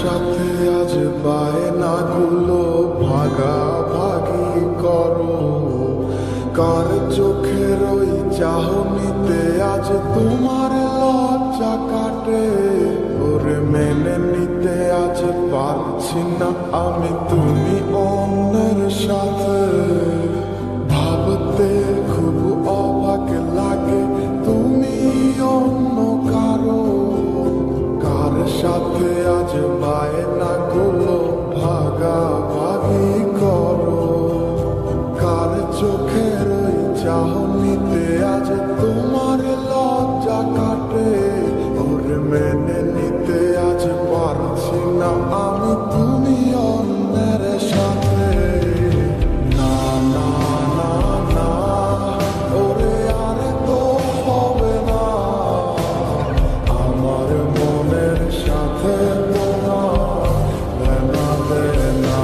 সাথে আজ বায়নাগুলো ভাগাভাগি করো? কার চোখের ওই চাহনিতে আজ তোমার লজ্জা কাটে? ওরে মেনে নিতে আজ পারছি না আমি তুমি অন্যের সাথে। ভাবতে খুব অবাক লাগে তুমি অন্য কারো। কার সাথে আজ বায়নাগুলো ভাগাভাগি করো? কার চোখের ওই চাহনিতে আজ তোমার লজ্জা কাটে? ওরে মেনে নিতে আজ পারছি না আমি তুমি অন্যের সাথে। না না না না, ওরে আর তো হবে না। আমার মনের সাথে তোমার লেনাদে না।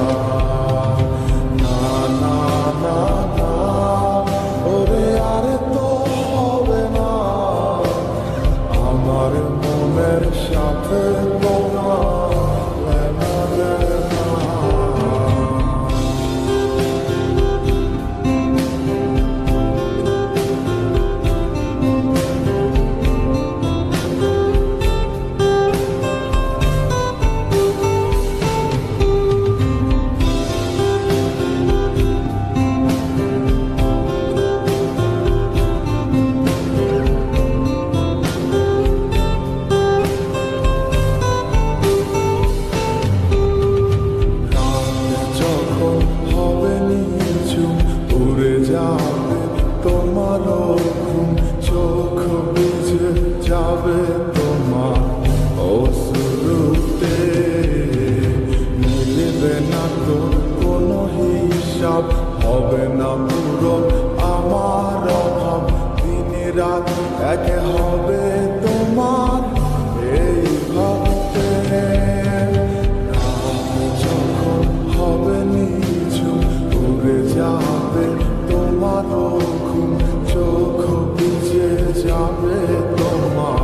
না না না না, ওরে আর তো হবে না। আমার মনের সাথে তোমার লেনাদে না। যখন হবে নিঝুম উড়ে যাবে তোমার ঘুম, চোখ ভিজে যাবে তোমার অশ্রুতে। মিলবে না তো কোনো হিসাব, হবে না পূরণ আমার অভাব। দিন রাত এক হবে তোমার এই ভাবতে। যখন হবে নিঝুম উড়ে যাবে তোমার ঘুম, চোখ ভিজে যাবে তোমার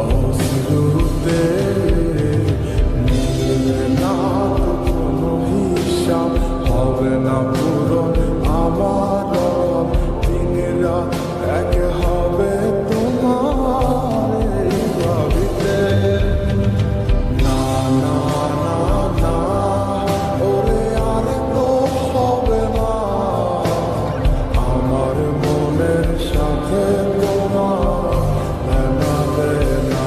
অশ্রুতে। মিলবে না তো কোনো হিসাব, হবে না পূরণ আমার অভাব। দিন রাত এক হবে তোমার এই ভাবিতে। না না না না, ওরে আর তো হবে না। আমার মনের সাথে তোমার লেনাদে না।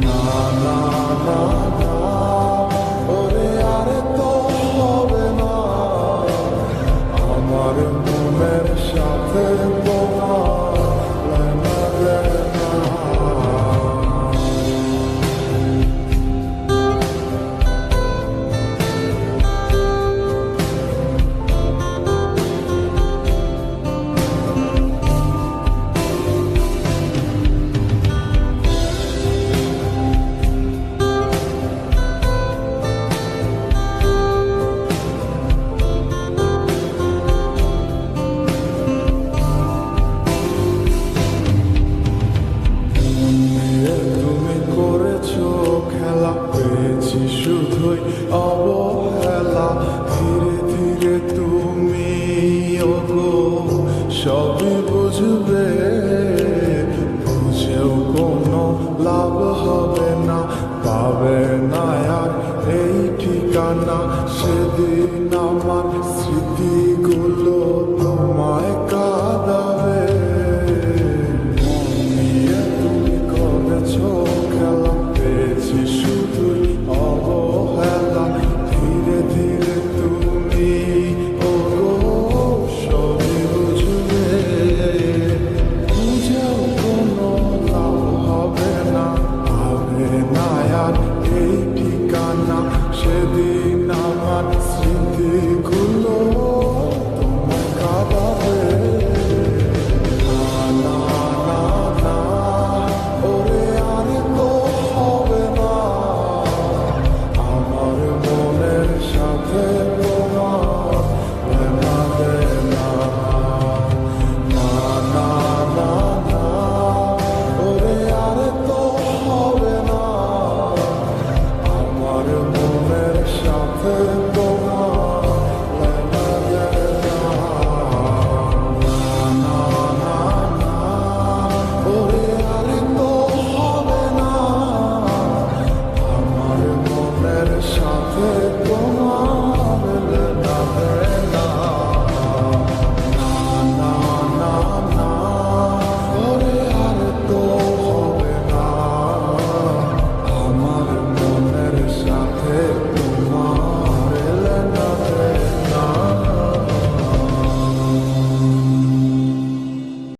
না না না না, ওরে আর তো হবে না। আমার মনের সাথে তোমার লেনাদে না। তুমি করেছো খেলা, পেয়েছি শুধুই অবহেলা। ধীরে ধীরে তুমি ওগো সবই বুঝবে। বুঝেও কোনো লাভ হবে না, পাবে না আর এই ঠিকানা। সেদিন আমার স্মৃতিগুলো তোমায় কাঁদাবে। তুমি করেছো খেলা, পেয়েছি শুধুই অবহেলা। ধীরে ধীরে তুমি ওগো সবই বুঝবে। বুঝেও কোনো লাভ হবে না, পাবে না আর এই ঠিকানা। সেদিন